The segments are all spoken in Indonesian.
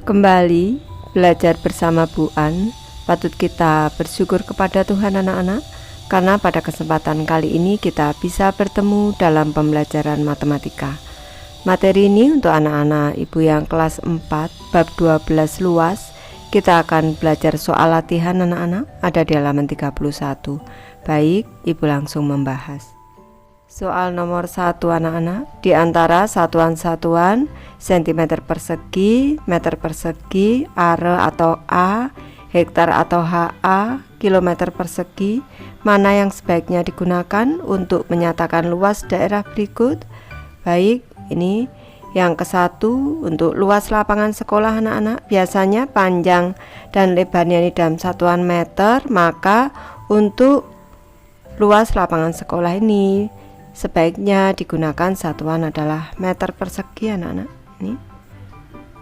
Kembali belajar bersama Bu An. Patut kita bersyukur kepada Tuhan anak-anak, karena pada kesempatan kali ini kita bisa bertemu dalam pembelajaran matematika. Materi ini untuk anak-anak ibu yang kelas 4 bab 12 luas. Kita akan belajar soal latihan anak-anak, ada di halaman 31. Baik, ibu langsung membahas. Soal nomor 1 anak-anak, di antara satuan-satuan cm persegi, meter persegi, are atau A, hektar atau HA, kilometer persegi, mana yang sebaiknya digunakan untuk menyatakan luas daerah berikut? Baik, ini yang ke-1 untuk luas lapangan sekolah anak-anak, biasanya panjang dan lebarnya ini dalam satuan meter, maka untuk luas lapangan sekolah ini sebaiknya digunakan satuan adalah meter persegi anak-anak. Ini.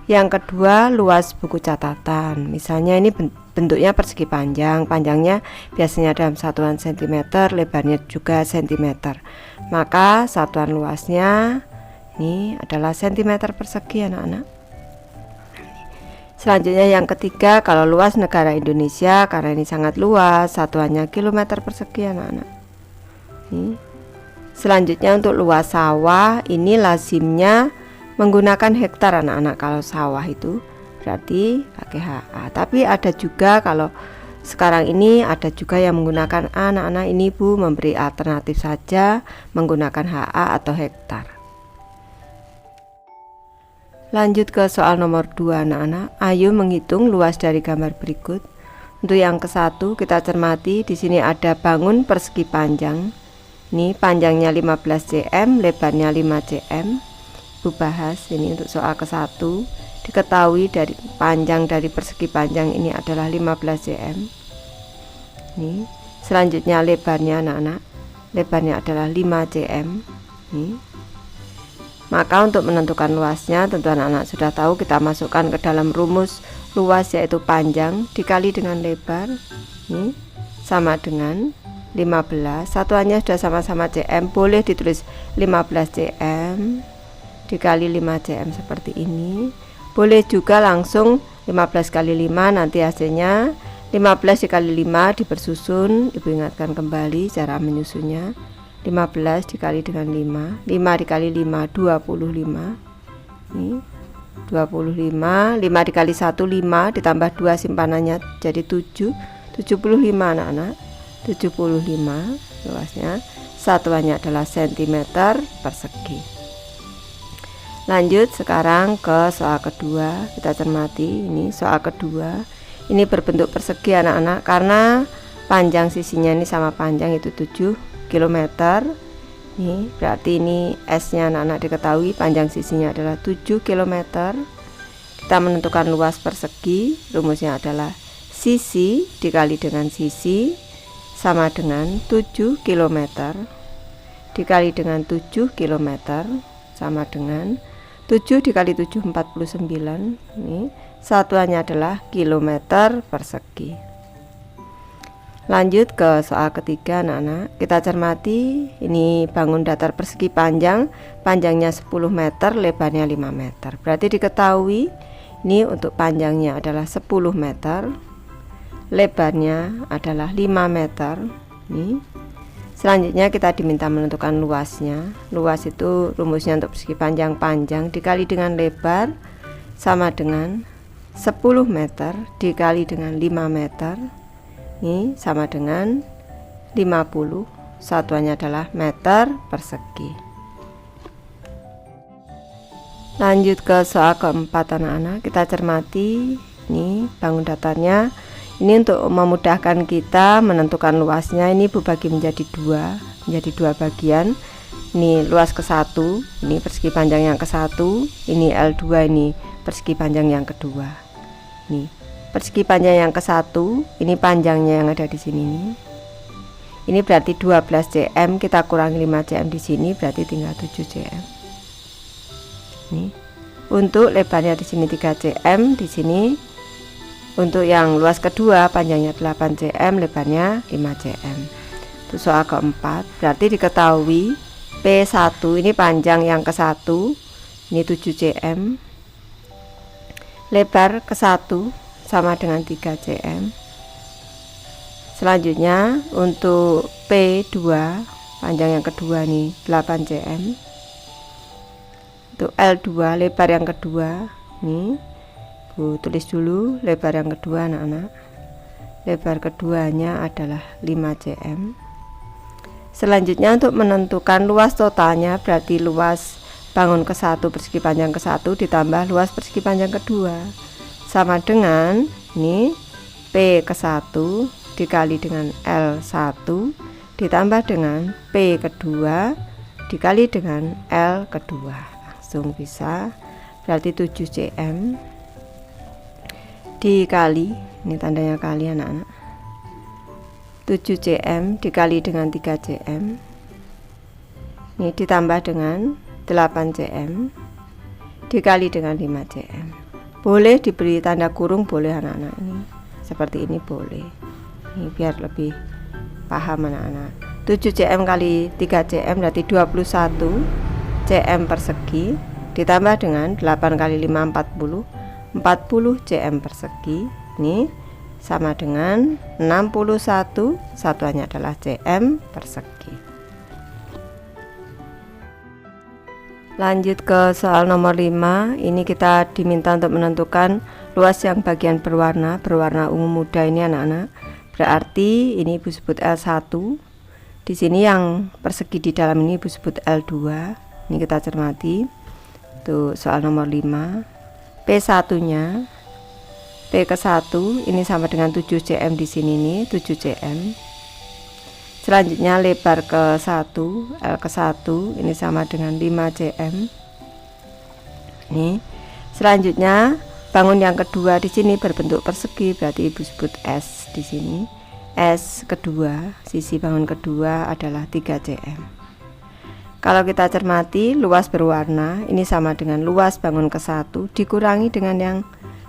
Yang kedua, luas buku catatan. Misalnya ini bentuknya persegi panjang, panjangnya biasanya dalam satuan cm, lebarnya juga cm. Maka satuan luasnya ini adalah cm persegi anak-anak. Selanjutnya yang ketiga, kalau luas negara Indonesia, karena ini sangat luas, satuannya kilometer persegi anak-anak. Ini. Selanjutnya untuk luas sawah, ini lazimnya menggunakan hektar anak-anak. Kalau sawah itu berarti pakai HA. Tapi ada juga, kalau sekarang ini ada juga yang menggunakan anak-anak. Ini Bu memberi alternatif saja menggunakan HA atau hektar. Lanjut ke soal nomor 2 anak-anak. Ayo menghitung luas dari gambar berikut. Untuk yang ke-1 kita cermati, di sini ada bangun persegi panjang. Ini panjangnya 15 cm, lebarnya 5 cm. Bu bahas ini untuk soal ke-1. Diketahui dari panjang dari persegi panjang ini adalah 15 cm. Ini. Selanjutnya lebarnya anak-anak. Lebarnya adalah 5 cm. Ini. Maka untuk menentukan luasnya, tentu anak-anak sudah tahu, kita masukkan ke dalam rumus luas, yaitu panjang dikali dengan lebar. Ini sama dengan 15, satuannya sudah sama-sama cm, boleh ditulis 15 cm dikali 5 cm seperti ini. Boleh juga langsung 15 kali 5, nanti hasilnya 15 dikali 5 dipersusun. Ibu ingatkan kembali cara menyusunnya. 15 dikali dengan 5, 5 dikali 5 25. Ini 25, 5 dikali 1 5, ditambah 2 simpanannya jadi 7, 75 anak-anak. 75 luasnya, satuannya adalah cm persegi. Lanjut sekarang ke soal kedua, kita cermati. Ini soal kedua, ini berbentuk persegi anak-anak, karena panjang sisinya ini sama panjang, itu 7 km. Ini berarti ini S nya anak-anak diketahui, panjang sisinya adalah 7 km. Kita menentukan luas persegi, rumusnya adalah sisi dikali dengan sisi sama dengan 7 km dikali dengan 7 km sama dengan 7 dikali 7 49. Ini satuannya adalah kilometer persegi. Lanjut ke soal ketiga anak-anak, kita cermati. Ini bangun datar persegi panjang, panjangnya 10 meter, lebarnya 5 meter. Berarti diketahui ini untuk panjangnya adalah 10 meter, lebarnya adalah 5 meter. Nih. Selanjutnya kita diminta menentukan luasnya. Luas itu rumusnya untuk persegi panjang dikali dengan lebar sama dengan 10 meter dikali dengan 5 meter. Ini sama dengan 50. Satuannya adalah meter persegi. Lanjut ke soal keempat anak-anak, kita cermati. Ini bangun datarnya. Ini untuk memudahkan kita menentukan luasnya, ini Bu bagi menjadi dua bagian. Ini luas ke-1, ini persegi panjang yang ke-1, ini L2, ini persegi panjang yang kedua. Ini persegi panjang yang ke-1, ini panjangnya yang ada di sini nih. Ini berarti 12 cm, kita kurangi 5 cm di sini, berarti tinggal 7 cm. Nih. Untuk lebarnya di sini 3 cm, di sini. Untuk yang luas kedua, panjangnya 8 cm, lebarnya 5 cm. Itu soal keempat. Berarti diketahui P1 ini panjang yang ke-1, ini 7 cm. lebar ke 1 sama dengan 3 cm. Selanjutnya untuk P2 panjang yang kedua nih 8 cm. Untuk L2 lebar yang kedua nih, Bu tulis dulu lebar yang kedua anak-anak. Lebar keduanya adalah 5 cm. Selanjutnya untuk menentukan luas totalnya, berarti luas bangun ke 1 persegi panjang ke 1 ditambah luas persegi panjang kedua sama dengan ini P ke 1 dikali dengan L1 ditambah dengan P kedua dikali dengan L kedua, langsung bisa, berarti 7 cm dikali, ini tandanya kali anak-anak, 7 cm dikali dengan 3 cm ini ditambah dengan 8 cm dikali dengan 5 cm. Boleh diberi tanda kurung, boleh anak-anak, ini seperti ini boleh, ini biar lebih paham anak-anak. 7 cm kali 3 cm berarti 21 cm persegi ditambah dengan 8 kali 5 40 cm persegi, ini sama dengan 61, satuannya adalah cm persegi. Lanjut ke soal nomor 5. Ini kita diminta untuk menentukan luas yang bagian berwarna ungu muda ini anak-anak. Berarti ini Ibu sebut L1. Di sini yang persegi di dalam ini Ibu sebut L2. Ini kita cermati. Tuh soal nomor 5. P1-nya P ke 1 ini sama dengan 7 cm di sini nih, 7 cm. Selanjutnya lebar ke 1 L ke 1 ini sama dengan 5 cm. Nih. Selanjutnya bangun yang kedua di sini berbentuk persegi, berarti Ibu sebut S di sini. S kedua, sisi bangun kedua adalah 3 cm. Kalau kita cermati luas berwarna ini sama dengan luas bangun ke 1 dikurangi dengan yang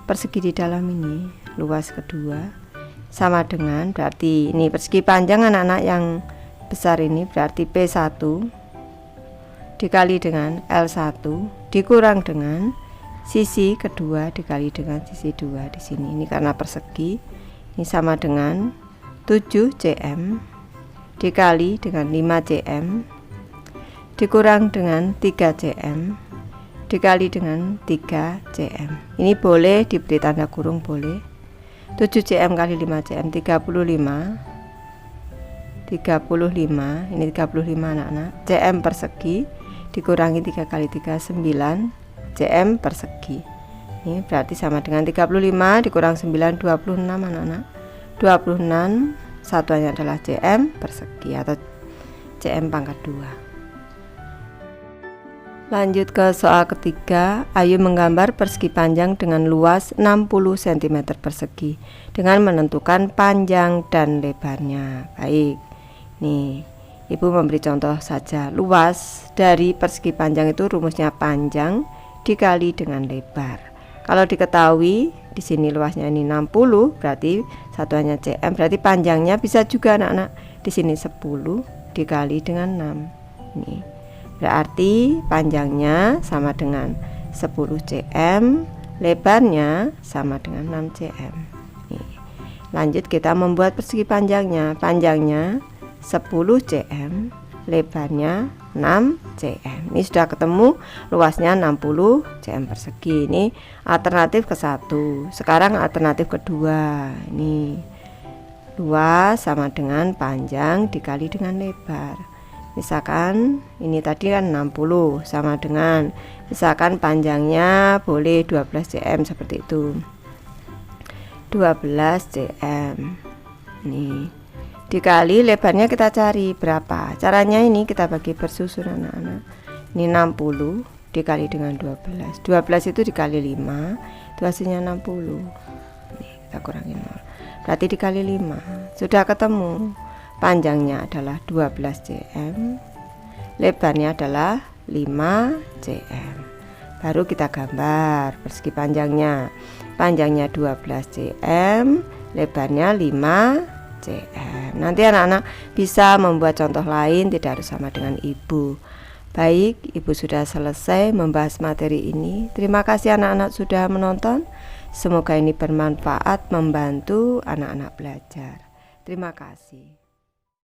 persegi di dalam ini, luas kedua sama dengan, berarti ini persegi panjang anak-anak yang besar ini berarti P1 dikali dengan L1 dikurang dengan sisi kedua dikali dengan sisi 2 di sini. Ini karena persegi, ini sama dengan 7 cm dikali dengan 5 cm dikurang dengan 3 cm dikali dengan 3 cm. Ini boleh diberi tanda kurung, boleh. 7 cm kali 5 cm 35, ini 35 anak-anak, cm persegi dikurangi 3 kali 3 9 cm persegi. Ini berarti sama dengan 35 dikurang 9 26 anak-anak. 26 satuannya adalah cm persegi atau cm pangkat 2. Lanjut ke soal ketiga. Ayu menggambar persegi panjang dengan luas 60 cm persegi dengan menentukan panjang dan lebarnya. Baik, nih Ibu memberi contoh saja. Luas dari persegi panjang itu rumusnya panjang dikali dengan lebar. Kalau diketahui di sini luasnya ini 60, berarti satuannya cm, berarti panjangnya bisa juga anak-anak di sini 10 dikali dengan 6. Nih. Berarti panjangnya sama dengan 10 cm, lebarnya sama dengan 6 cm. Nih. Lanjut kita membuat persegi panjangnya. Panjangnya 10 cm, lebarnya 6 cm. Ini sudah ketemu luasnya 60 cm persegi. Ini alternatif ke 1. Sekarang alternatif kedua. Ini luas sama dengan panjang dikali dengan lebar. Misalkan ini tadi kan 60 sama dengan, misalkan panjangnya boleh 12 cm seperti itu. 12 cm. Nih. Dikali lebarnya kita cari berapa. Caranya ini kita bagi bersusun anak-anak. Ini 60 dikali dengan 12. 12 itu dikali 5, itu hasilnya 60. Nih, kita kurangi 0. Berarti dikali 5. Sudah ketemu. Panjangnya adalah 12 cm, lebarnya adalah 5 cm. Baru kita gambar persegi panjangnya. Panjangnya 12 cm, lebarnya 5 cm. Nanti anak-anak bisa membuat contoh lain, tidak harus sama dengan Ibu. Baik, Ibu sudah selesai membahas materi ini. Terima kasih anak-anak sudah menonton. Semoga ini bermanfaat membantu anak-anak belajar. Terima kasih.